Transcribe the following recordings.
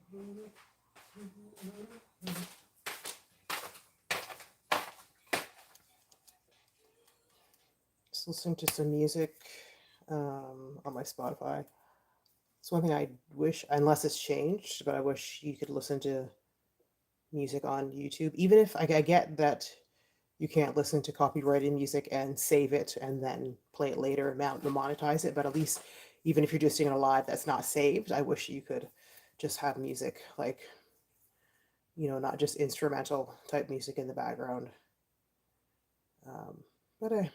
Just listening to some music on my Spotify. It's one thing I wish, unless it's changed, but I wish you could listen to music on YouTube. Even if I get that you can't listen to copyrighted music and save it and then play it later and monetize it, but at least even if you're just doing a live that's not saved, I wish you could just have music like, not just instrumental type music in the background. But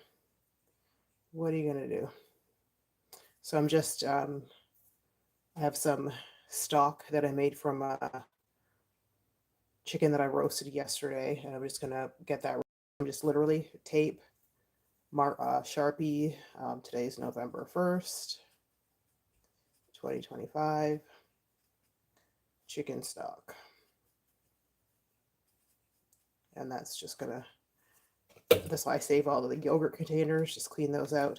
what are you gonna do? So I'm just I have some stock that I made from chicken that I roasted yesterday, and I'm just gonna get that. I'm just literally tape, Sharpie. Today's November 1st, 2025. Chicken stock, and that's just gonna. That's why I save all of the yogurt containers. Just clean those out,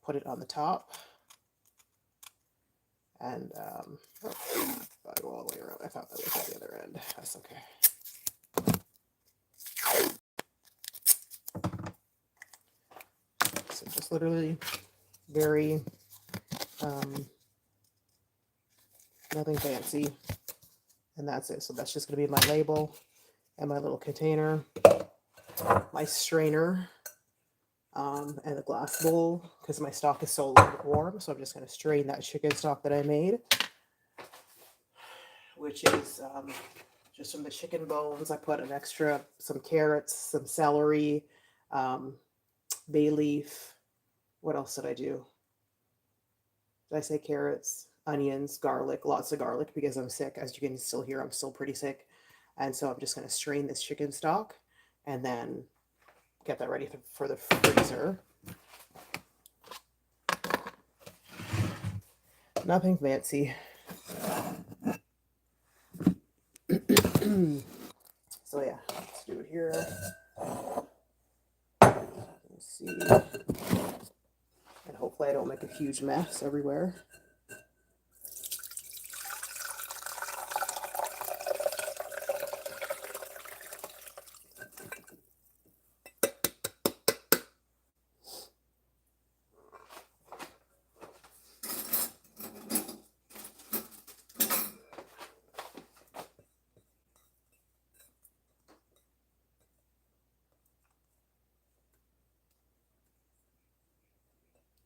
put it on the top, and oh, I go all the way around. I thought that was at the other end. That's okay. So just literally very nothing fancy, and that's it. So that's just going to be my label and my little container, my strainer, and a glass bowl because my stock is so warm. So I'm just going to strain that chicken stock that I made, which is just from the chicken bones. I put some carrots, some celery, bay leaf. What else did I do? Did I say carrots, onions, garlic, lots of garlic because I'm sick. As you can still hear, I'm still pretty sick. And so I'm just going to strain this chicken stock and then get that ready for the freezer. Nothing fancy. So yeah, let's do it here. Let's see. And hopefully I don't make a huge mess everywhere.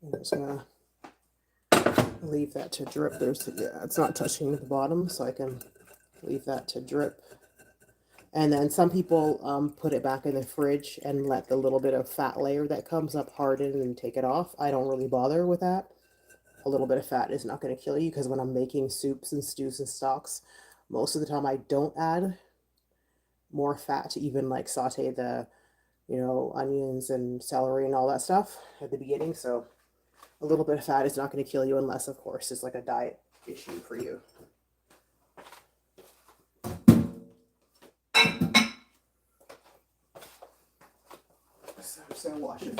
I'm just gonna leave that to drip. It's not touching the bottom, so I can leave that to drip. And then some people put it back in the fridge and let the little bit of fat layer that comes up harden and take it off. I don't really bother with that. A little bit of fat is not going to kill you because when I'm making soups and stews and stocks, most of the time I don't add more fat to even like saute the, onions and celery and all that stuff at the beginning. So a little bit of fat is not going to kill you unless, of course, it's like a diet issue for you. So I'm just going to wash it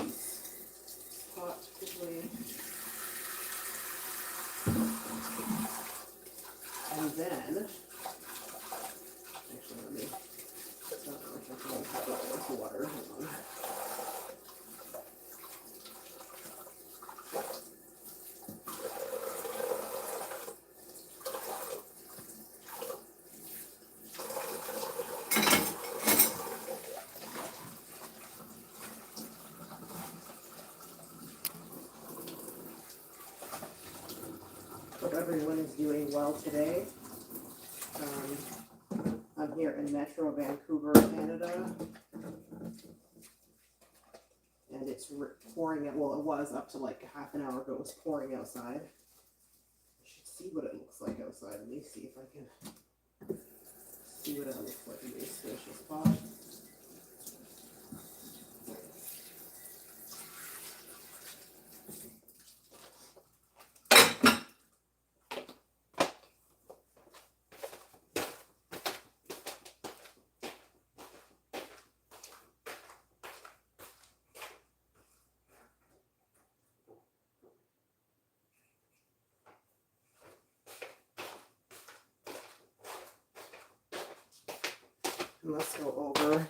pot quickly. And then, actually, let me put some water. Hold on. Hope everyone is doing well today. I'm here in Metro Vancouver, Canada, and it's pouring out. Well, it was up to like half an hour ago. It was pouring outside. I should see what it looks like outside. Let me see if I can see what it looks like in this spacious pot. And let's go over.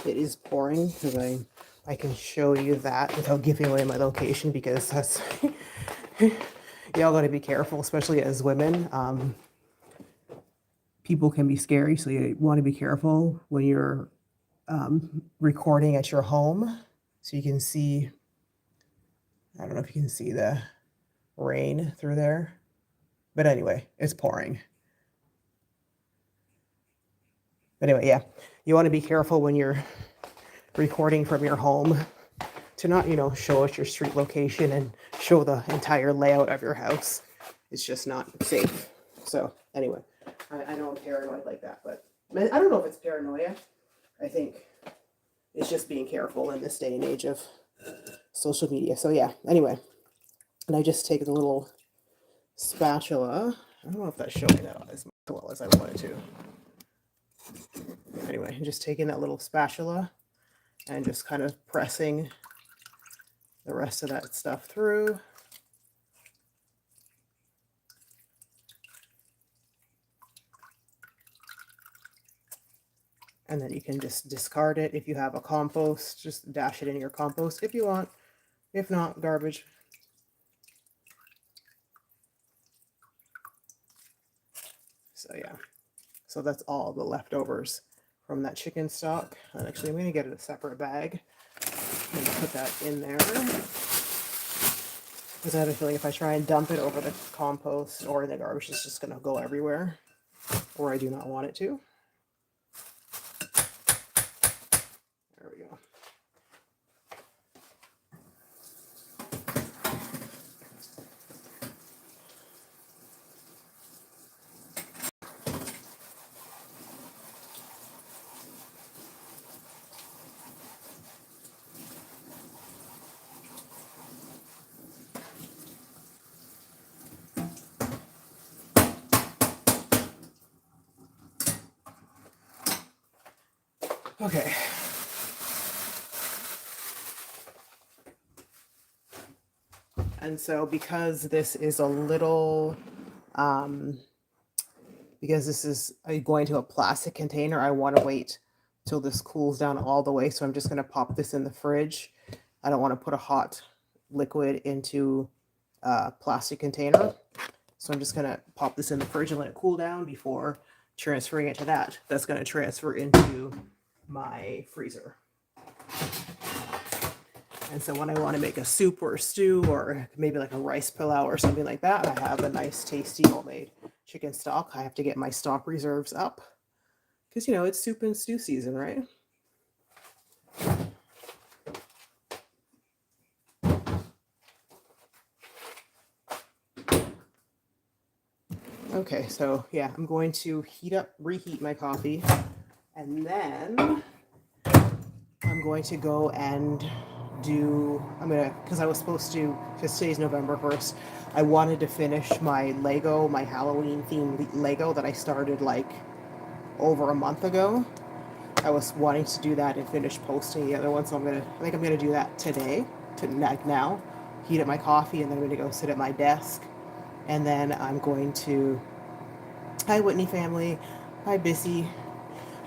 It is pouring because I can show you that without giving away my location, because that's y'all got to be careful, especially as women. People can be scary, so you want to be careful when you're recording at your home. So you can see, I don't know if you can see the rain through there, but anyway, it's pouring. But anyway, yeah, you want to be careful when you're recording from your home to not, show us your street location and show the entire layout of your house. It's just not safe. So anyway, I know I'm paranoid like that, but I don't know if it's paranoia. I think it's just being careful in this day and age of social media. So yeah, anyway, and I just take the little spatula. I don't know if that's showing that as well as I wanted to. Anyway, I'm just taking that little spatula and just kind of pressing the rest of that stuff through. And then you can just discard it. If you have a compost, just dash it in your compost if you want. If not, garbage. So yeah, so that's all the leftovers from that chicken stock. And actually, I'm going to get it a separate bag and put that in there. Because I have a feeling if I try and dump it over the compost or in the garbage, it's just going to go everywhere, or I do not want it to. There we go. Okay. And so because this is a little, because this is going to a plastic container, I want to wait till this cools down all the way. So I'm just going to pop this in the fridge. I don't want to put a hot liquid into a plastic container. So I'm just going to pop this in the fridge and let it cool down before transferring it to that. That's going to transfer into my freezer. And so when I want to make a soup or a stew or maybe like a rice pilau or something like that, I have a nice tasty homemade chicken stock. I have to get my stock reserves up because, it's soup and stew season, right? Okay, so yeah, I'm going to reheat my coffee, and then I'm going to go and because I was supposed to, because today's November 1st, I wanted to finish my Halloween themed Lego that I started like over a month ago. I was wanting to do that and finish posting the other one, so I think I'm gonna do that today, now, heat up my coffee, and then I'm gonna go sit at my desk, and then I'm going to, hi Whitney family, hi Bissy.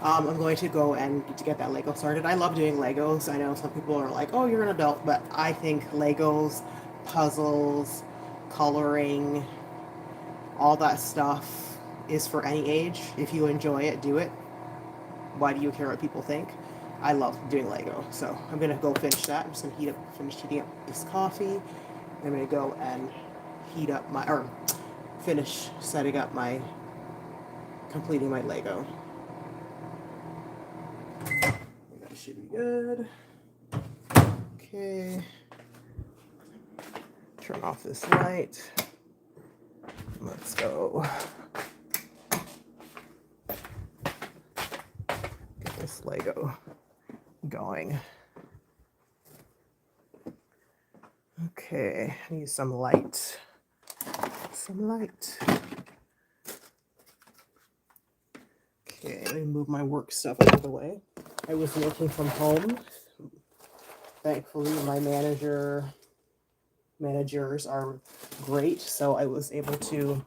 I'm going to go and to get that Lego started. I love doing Legos. I know some people are like, oh, you're an adult, but I think Legos, puzzles, coloring, all that stuff is for any age. If you enjoy it, do it. Why do you care what people think? I love doing Lego. So I'm going to go finish that. I'm just going to finish heating up this coffee. I'm going to go and finish setting up completing my Lego. That should be good. Okay. Turn off this light. Let's go. Get this Lego going. Okay, I need some light. Okay, let me move my work stuff out of the way. I was working from home. Thankfully, my managers are great, so I was able to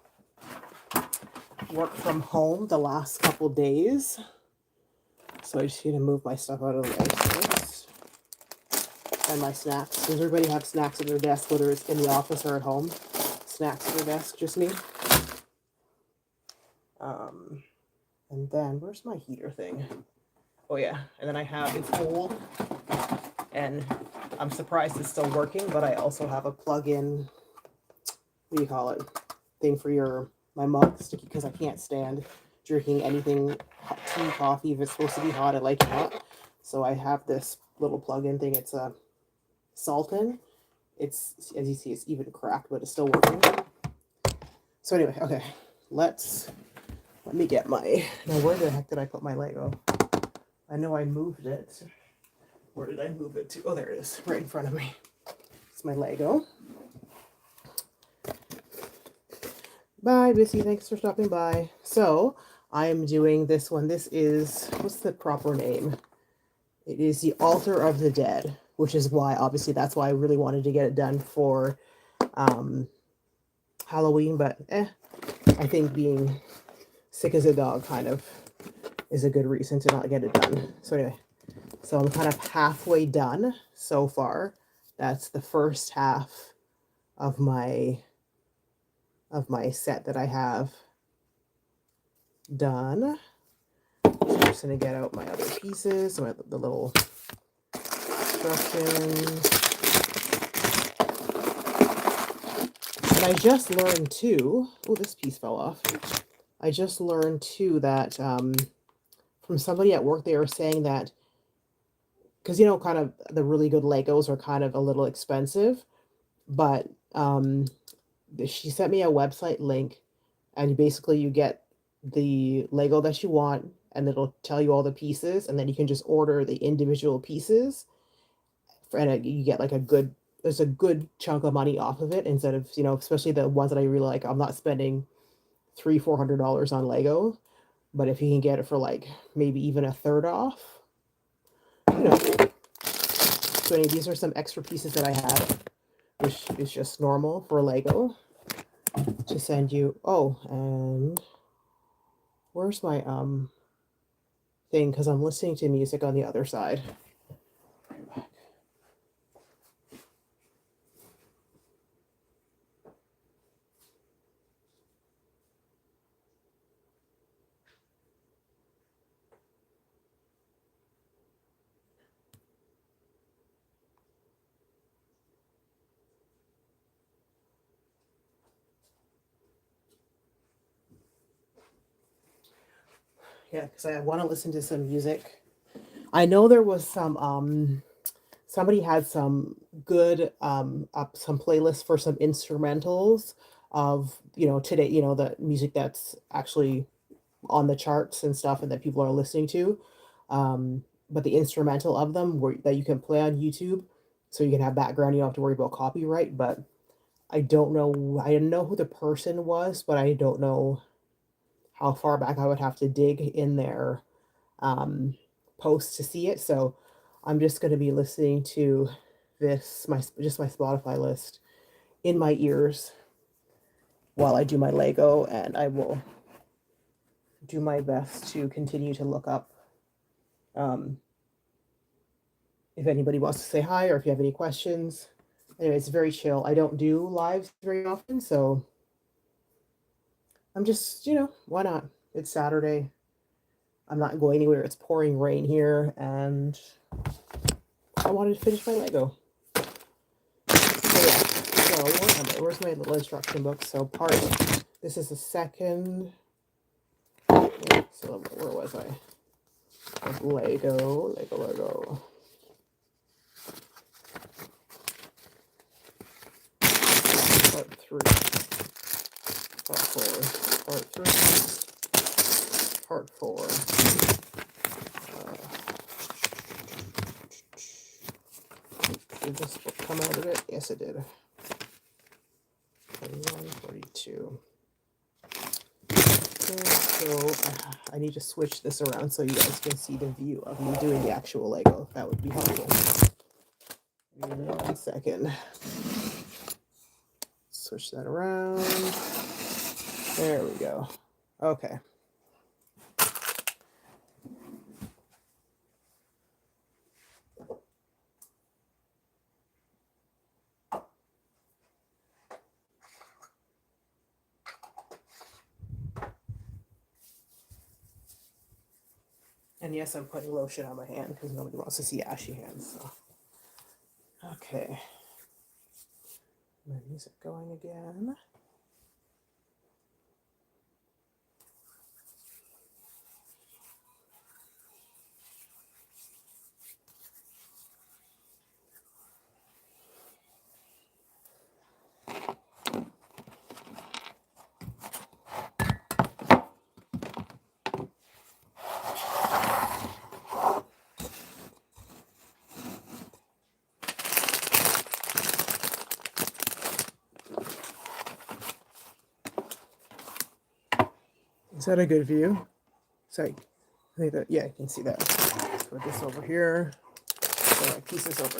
work from home the last couple days. So I just need to move my stuff out of the way first. And my snacks. Does everybody have snacks at their desk, whether it's in the office or at home? Snacks at their desk, just me. And then, where's my heater thing? Oh yeah, and then I have, it's old, and I'm surprised it's still working, but I also have a plug-in, what do you call it, thing for my mug sticky, because I can't stand drinking anything, tea, coffee, if it's supposed to be hot, I like it hot. So I have this little plug-in thing, it's a Sultan. It's, as you see, it's even cracked, but it's still working. So anyway, okay, let me get my, now where the heck did I put my Lego? I know I moved it. Where did I move it to? Oh, there it is, right in front of me. It's my Lego. Bye, Missy, thanks for stopping by. So, I am doing this one. This is, what's the proper name? It is the Altar of the Dead, which is why, obviously, that's why I really wanted to get it done for Halloween, but I think being sick as a dog kind of is a good reason to not get it done. So anyway, so I'm kind of halfway done so far. That's the first half of my set that I have done. So I'm just gonna get out my other pieces, the little instructions. And I just learned too, oh, this piece fell off. I just learned too that from somebody at work, they were saying that, because you know, kind of the really good Legos are kind of a little expensive, but she sent me a website link, and basically you get the Lego that you want, and it'll tell you all the pieces, and then you can just order the individual pieces, and you get like there's a good chunk of money off of it, instead of, you know, especially the ones that I really like. I'm not spending $300-400 on Lego, but if you can get it for like maybe even a third off, you know. So anyway, these are some extra pieces that I have, which is just normal for Lego to send you. Oh, and where's my thing? Because I'm listening to music on the other side. Yeah, because I want to listen to some music. I know there was some somebody had some good some playlists for some instrumentals of, you know, today, you know, the music that's actually on the charts and stuff and that people are listening to. But the instrumental of them that you can play on YouTube, so you can have background, you don't have to worry about copyright. But I don't know who the person was, but I don't know how far back I would have to dig in their posts to see it. So I'm just going to be listening to this, my Spotify list in my ears while I do my Lego, and I will do my best to continue to look up if anybody wants to say hi or if you have any questions. Anyway, it's very chill. I don't do lives very often, so I'm just, you know, why not? It's Saturday. I'm not going anywhere. It's pouring rain here, and I wanted to finish my Lego. So yeah, so where's my little instruction book? So this is the second, yeah, so where was I? Lego. Part 3, part 4, part 3, part 4. Did this book come out of it? Yes, it did. 41, 42. Okay, so I need to switch this around so you guys can see the view of me doing the actual Lego. That would be helpful. Give me 1 second. Switch that around. There we go. Okay. And yes, I'm putting lotion on my hand because nobody wants to see ashy hands. So. Okay. My music going again. Is that a good view? So, yeah, you can see that. Let's put this over here. Put my pieces over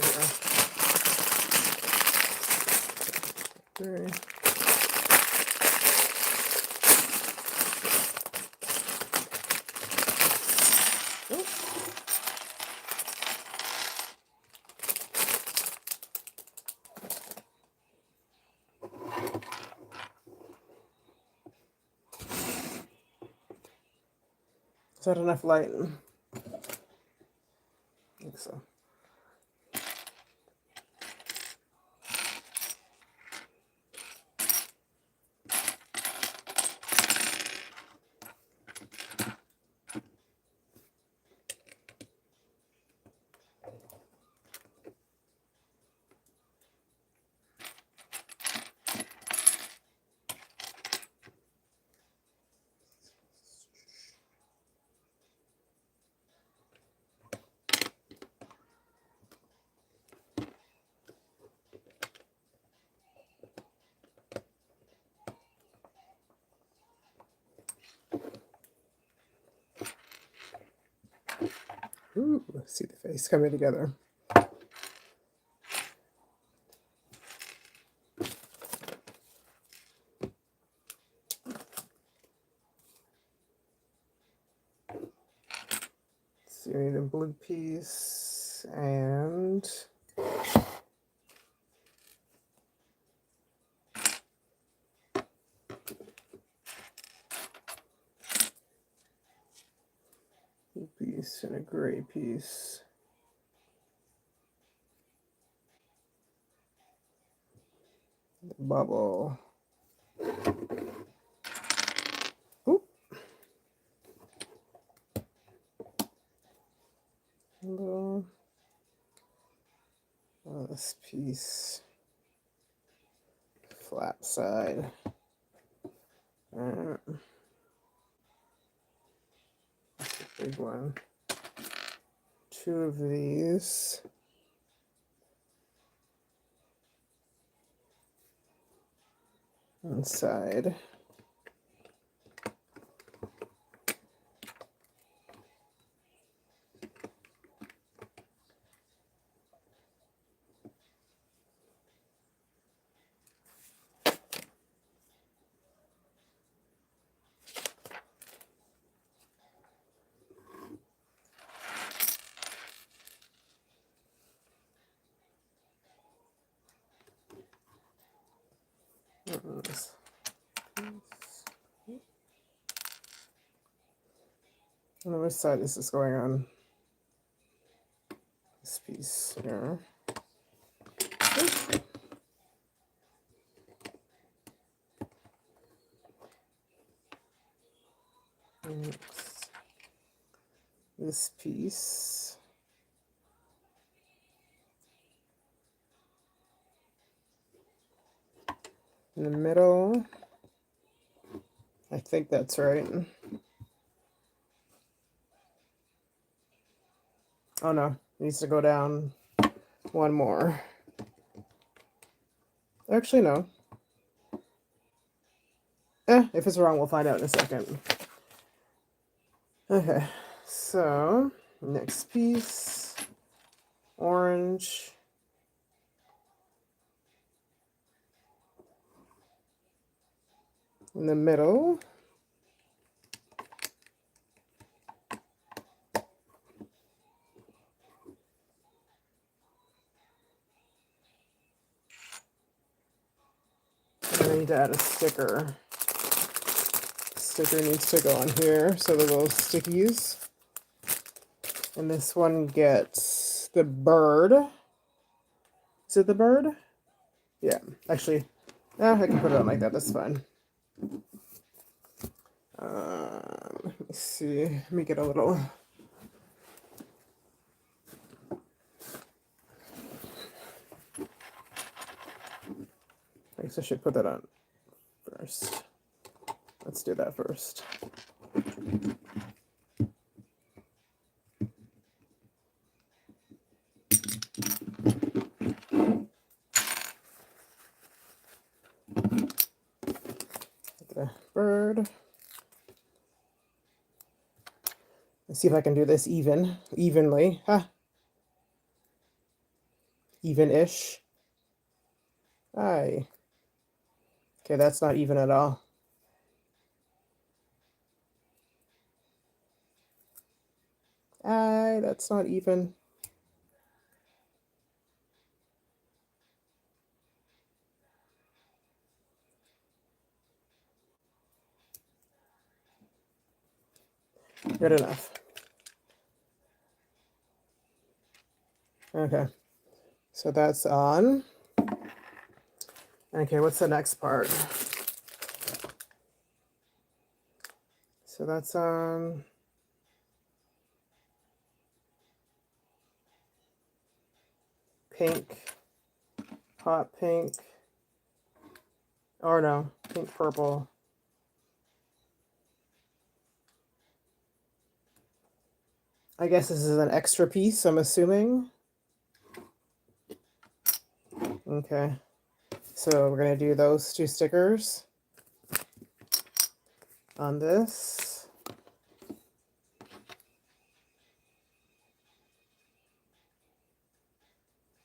here. Okay. Is that enough light? I think so. Ooh, see the face coming together. So you need a blue piece and blue piece and a gray piece. The bubble. Oop. This piece. Flat side. That's a big one. 2 of these. Inside. On which side is this going on? This piece here. This piece. In the middle. I think that's right. Oh no, it needs to go down one more. Actually, no. If it's wrong, we'll find out in a second. Okay, so next piece, orange. In the middle. And I need to add a sticker. Sticker needs to go on here, so the little stickies. And this one gets the bird. Is it the bird? Yeah, actually, I can put it on like that. That's fine. Let me see. Let me get a little. I guess I should put that on first. Let's do that first. The bird. Let's see if I can do this evenly. Huh? Even-ish. Aye. Okay, that's not even at all. Aye, that's not even. Good enough. Okay, so that's on. Okay, what's the next part? So that's on. Pink, hot pink, or no, pink purple. I guess this is an extra piece, I'm assuming. Okay, so we're gonna do those two stickers on this.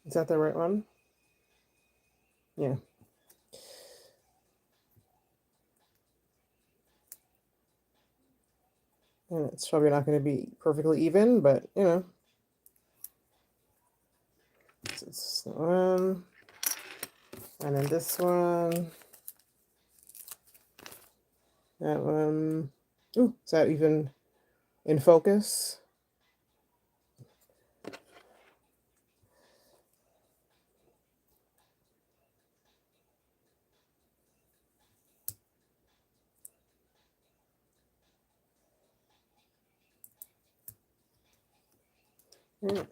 Is that the right one? Yeah. And it's probably not going to be perfectly even, but you know. So it's the one. And then this one. That one. Ooh, is that even in focus? Yeah.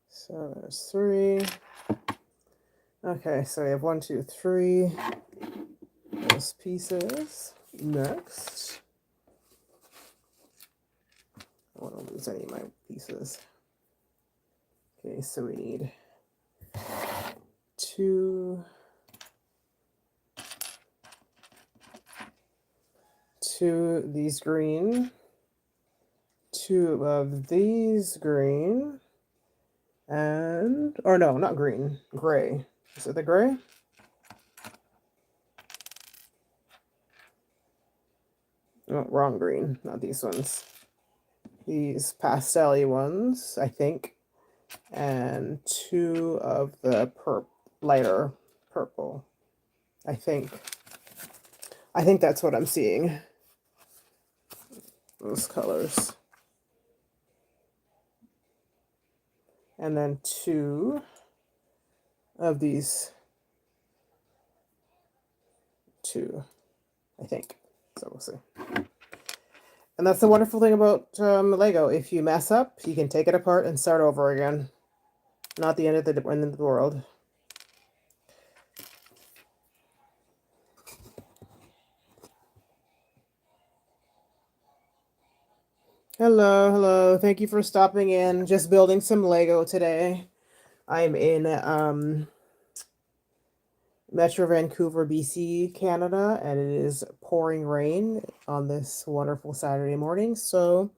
So there's 3. Okay, so we have 1, 2, 3. Those pieces. Next. I don't want to lose any of my pieces. Okay, so we need 2 these green, 2 of these green, and, or no, not green, gray. Is it the gray? Oh, wrong green, not these ones. These pastel-y ones, I think, and 2 of the lighter purple, I think. I think that's what I'm seeing. Those colors. And then 2 of these 2, I think. So we'll see. And that's the wonderful thing about Lego. If you mess up, you can take it apart and start over again. Not the end of the world. Hello, hello. Thank you for stopping in. Just building some Lego today. I'm in Metro Vancouver, BC, Canada, and it is pouring rain on this wonderful Saturday morning. So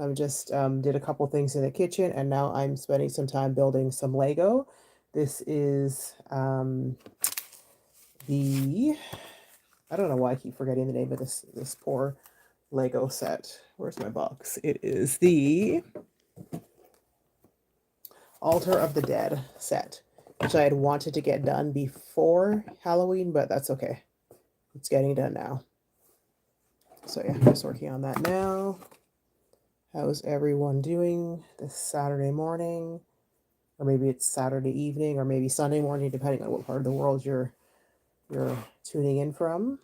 I just did a couple things in the kitchen, and now I'm spending some time building some Lego. This is I don't know why I keep forgetting the name of this poor Lego set. Where's my box? It is the Altar of the Dead set, which I had wanted to get done before Halloween, but that's okay. it's getting done now. So yeah, I'm just working on that now. How's everyone doing this Saturday morning? Or maybe it's Saturday evening, or maybe Sunday morning, depending on what part of the world you're tuning in from.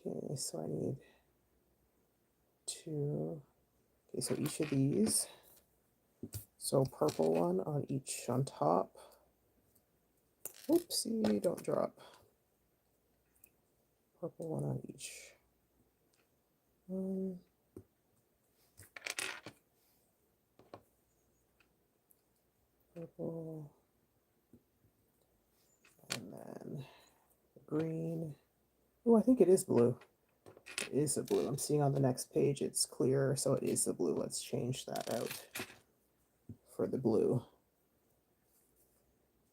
Okay, so I need two. Okay, so each of these. So purple one on each on top. Oopsie, don't drop. Purple one on each. Purple. And then green. Oh, I think it is blue. It is the blue. I'm seeing on the next page it's clear, so it is the blue. Let's change that out for the blue.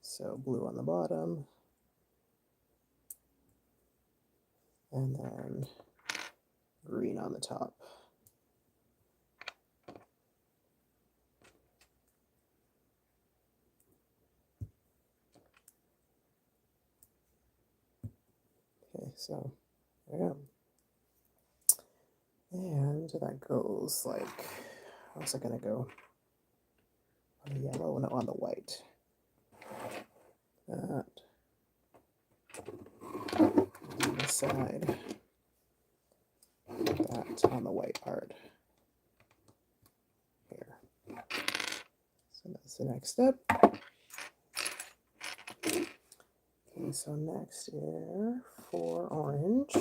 So blue on the bottom. And then green on the top. Okay, so there we go. And that goes like, how's it gonna go? On the yellow, no, on the white. That on the side. That on the white part. Here. So that's the next step. Okay, so next here for orange.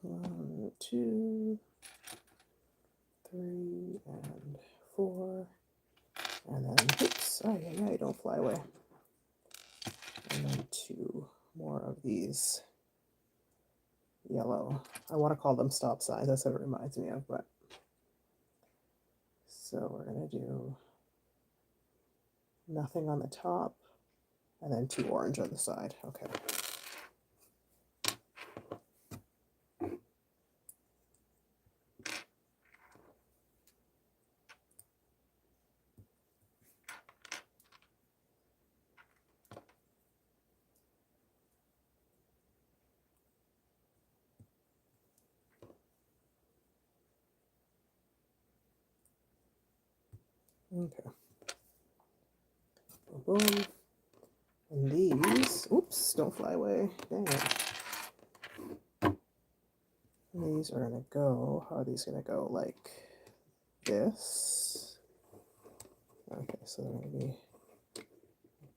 1, 2, 3, and 4. And then, oops, oh yeah, don't fly away. And then 2 more of these yellow. I want to call them stop signs. That's what it reminds me of, but. So we're going to do nothing on the top, and then 2 orange on the side. Okay. Okay. Boom, boom. And these, oops, don't fly away. Dang it. And these are going to go, how are these going to go? Like this. Okay, so they're going to be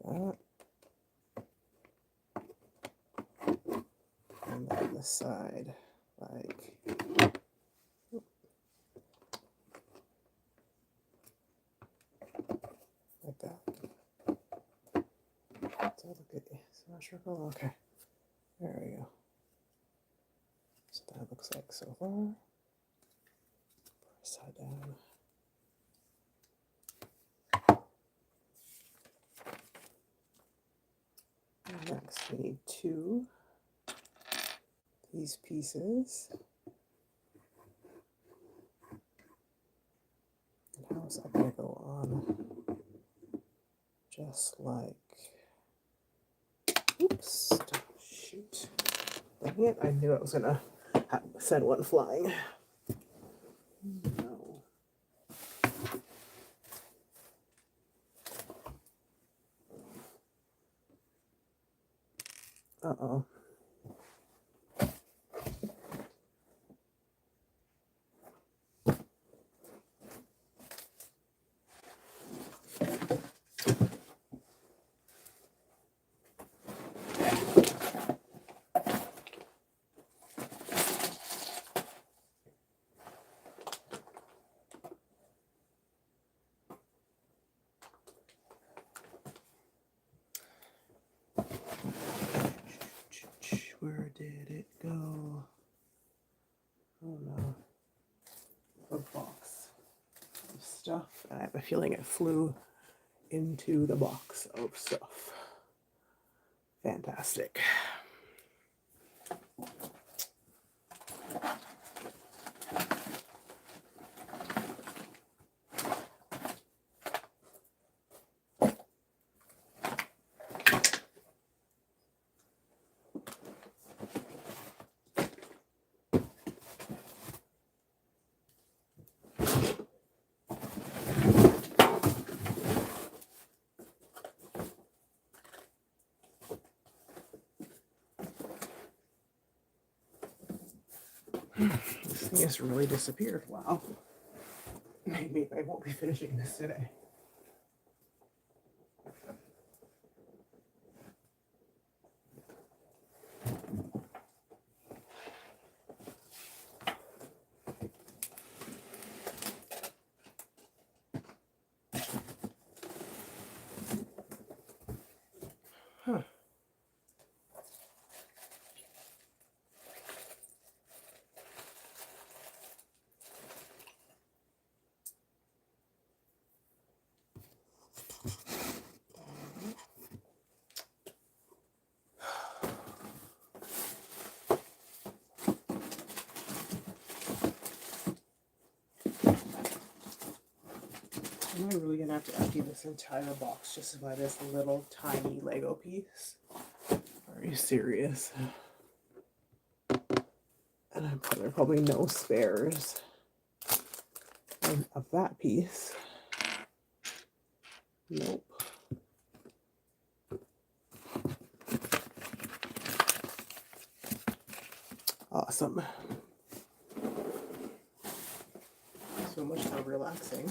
that. And then the side, like that. So look at symmetrical. Okay, there we go. So that looks like so far. Side down. And next, we need 2 these pieces. And how is that going to go on? Just like, oops, shoot. Dang it, I knew I was going to send one flying. No. Uh-oh. Where did it go? Oh no. A box of stuff. I have a feeling it flew into the box of stuff. Fantastic. This thing has really disappeared. Wow. Maybe I won't be finishing this today. Huh. Am I really gonna have to empty this entire box just to buy this little tiny Lego piece? Are you serious? And there are probably no spares of that piece. Nope. Awesome. So much more relaxing.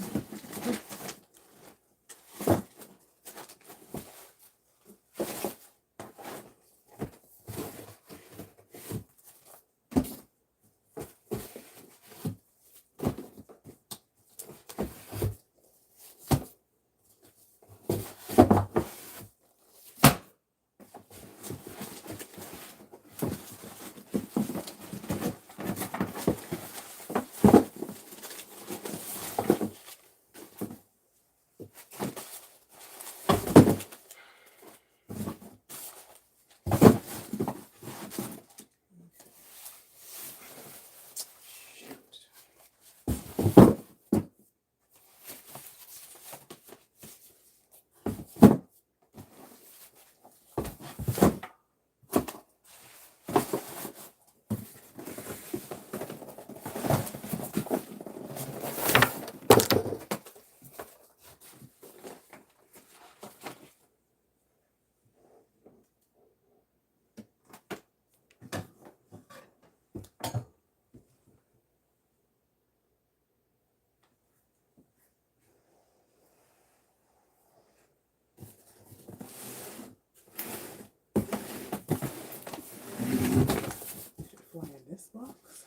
Fly in this box.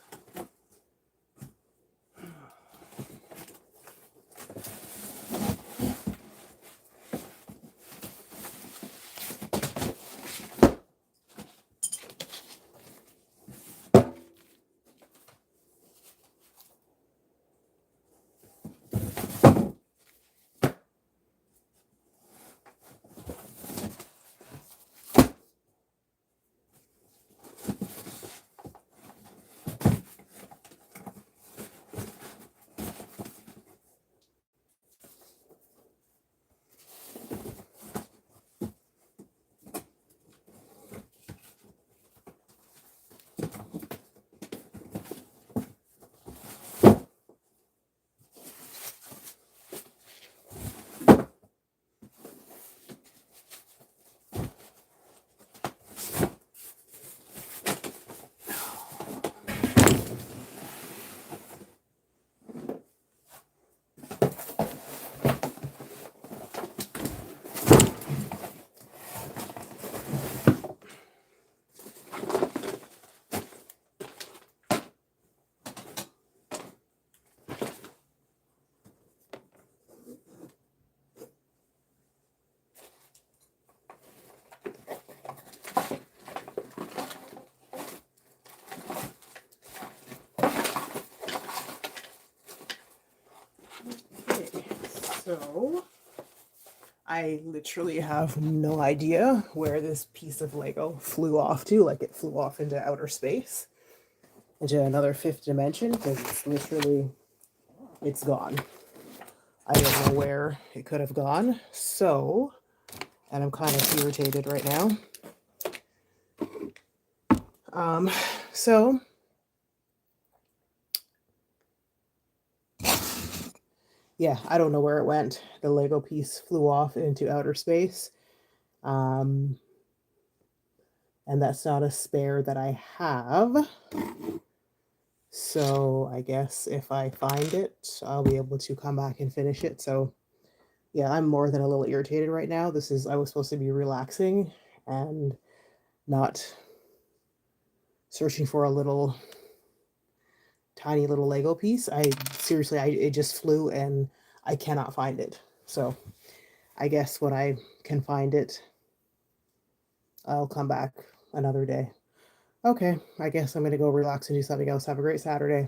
Okay, so I literally have no idea where this piece of Lego flew off to, like it flew off into outer space, into another fifth dimension, because it's literally, it's gone. I don't know where it could have gone, so, and I'm kind of irritated right now. So, yeah, I don't know where it went. The Lego piece flew off into outer space. And that's not a spare that I have. So I guess if I find it, I'll be able to come back and finish it. So yeah, I'm more than a little irritated right now. I was supposed to be relaxing and not searching for a little tiny little Lego piece. It just flew and I cannot find it. So I guess when I can find it, I'll come back another day. Okay, I guess I'm gonna go relax and do something else. Have a great Saturday.